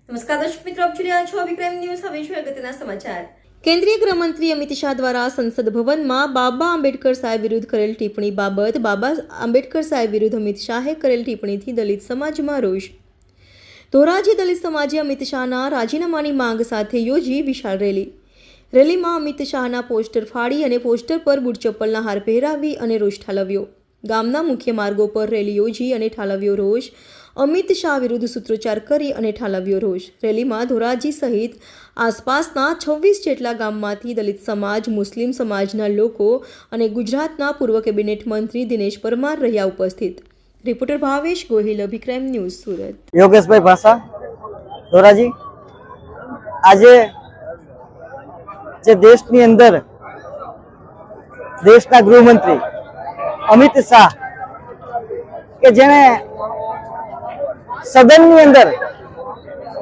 નમસ્કાર દર્શક મિત્રો, આપ જોઈ રહ્યા છો વિક્રમ ન્યૂઝ. હવે જોઈએ અગત્યના સમાચાર. કેન્દ્રીય ગૃહમંત્રી અમિત શાહ દ્વારા સંસદ ભવનમાં બાબા આંબેડકર સાહેબ વિરુદ્ધ કરેલ ટિપ્પણી બાબત બાબા આંબેડકર સાહેબ વિરુદ્ધ અમિત શાહે કરેલ ટિપ્પણીથી દલિત સમાજમાં રોષ. ધોરાજી દલિત સમાજે અમિત શાહના રાજીનામાની માંગ સાથે યોજી વિશાળ રેલી. રેલીમાં અમિત શાહના પોસ્ટર ફાડી અને પોસ્ટર પર બૂટ ચપ્પલના હાર પહેરાવી અને રોષ ઠાલવ્યો. ગામના મુખ્ય માર્ગો પર રેલી યોજી અને ઠાલવ્યો રોષ. અમિત શાહ વિરુદ્ધ સૂત્રોચ્ચાર કરી અને ઠાલવ્યો રોષ. રેલીમાં ધોરાજી સહિત આસપાસના 26 જેટલા ગામમાંથી દલિત સમાજ, મુસ્લિમ સમાજના લોકો અને ગુજરાતના પૂર્વ કેબિનેટ મંત્રી દિનેશ પરમાર રહ્યા ઉપસ્થિત. Reporter Bhavesh Gohil, Abhikram news, Surat. યોગેશભાઈ ભાષા, ધોરાજી. આજે જે દેશની અંદર દેશના ગૃહમંત્રી અમિત શાહ કે જેને સદનની અંદર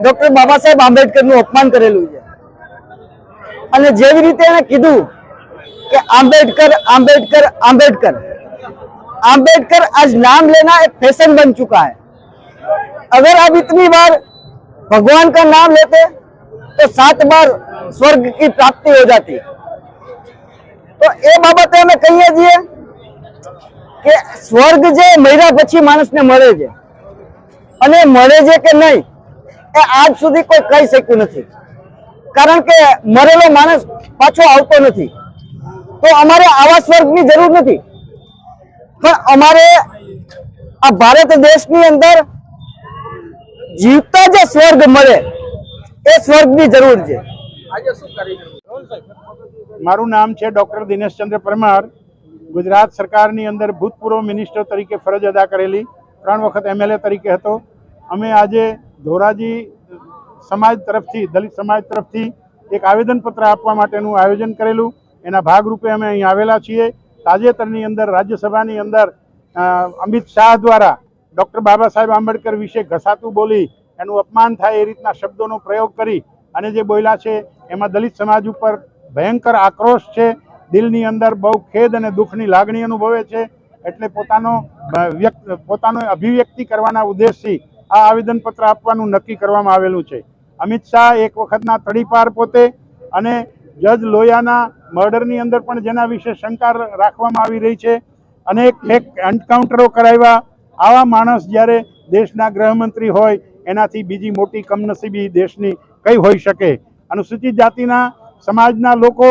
ડોક્ટર બાબા સાહેબ આંબેડકરનું અપમાન કરેલું છે અને જેવી રીતે એને કીધું કે आंबेडकर आंबेडकर आंबेडकर आंबेडकर आज नाम लेना एक फैशन बन चुका है. अगर आप इतनी बार भगवान का नाम लेते तो 7 बार स्वर्ग की प्राप्ति हो जाती. तो ये बाबते हमें कहिए છીએ કે સ્વર્ગ જે મર્યા પછી માણસને મળે છે અને મળે છે કે નહીં એ આજ સુધી કોઈ કહી શક્યું નથી, કારણ કે મરેલો માણસ પાછો આવતો નથી. તો અમારે આવા સ્વર્ગની જરૂર નથી, પણ અમારે આ ભારત દેશની અંદર જીવતા જે સ્વર્ગ મળે એ સ્વર્ગની જરૂર છે. મારું નામ છે ડોક્ટર દિનેશચંદ્ર પરમાર. ગુજરાત સરકારની અંદર ભૂતપૂર્વ મિનિસ્ટર તરીકે ફરજ અદા કરેલી, 3 વખત MLA તરીકે હતો. અમે આજે ધોરાજી સમાજ તરફથી, દલિત સમાજ તરફથી એક આવેદનપત્ર આપવા માટેનું આયોજન કરેલું. એના ભાગરૂપે અમે અહીં આવેલા છીએ. તાજેતરની અંદર રાજ્યસભાની અંદર અમિત શાહ દ્વારા ડૉક્ટર બાબા સાહેબ આંબેડકર વિશે ઘસાતું બોલી એનું અપમાન થાય એ રીતના શબ્દોનો પ્રયોગ કરી અને જે બોલ્યા છે એમાં દલિત સમાજ ઉપર ભયંકર આક્રોશ છે. દિલની અંદર બહુ ખેદ અને દુઃખની લાગણી અનુભવે છે. એટલે પોતાનો અભિવ્યક્તિ કરવાના ઉદ્દેશથી આ આવેદનપત્ર આપવાનું નક્કી કરવામાં આવેલું છે. અમિત શાહ એક વખતના તડીપાર પોતે અને જજ લોયાના મર્ડરની અંદર પણ જેના વિશે શંકા રાખવામાં આવી રહી છે, અનેક એન્કાઉન્ટરો કરાવ્યા. આવા માણસ જ્યારે દેશના ગૃહમંત્રી હોય એનાથી બીજી મોટી કમનસીબી દેશની કઈ હોઈ શકે. અનુસૂચિત જાતિના સમાજના લોકો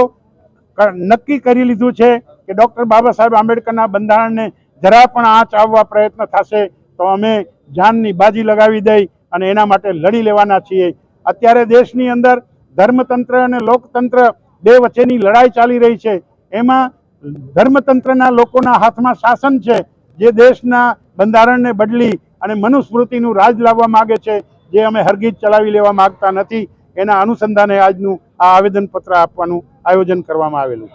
નક્કી કરી લીધું છે કે ડૉક્ટર બાબા સાહેબ આંબેડકરના બંધારણને જરા પણ આંચ આવવા પ્રયત્ન થશે તો અમે જાનની બાજી લગાવી દઈ અને એના માટે લડી લેવાના છીએ. અત્યારે દેશની અંદર ધર્મતંત્ર અને લોકતંત્ર બે વચ્ચેની લડાઈ ચાલી રહી છે. એમાં ધર્મતંત્રના લોકોના હાથમાં શાસન છે, જે દેશના બંધારણને બદલી અને મનુસ્મૃતિનું રાજ લાવવા માગે છે, જે અમે હરગીજ ચલાવી લેવા માગતા નથી. એના અનુસંધાને આજનું આ આવેદનપત્ર આપવાનું આયોજન કરવામાં આવેલું.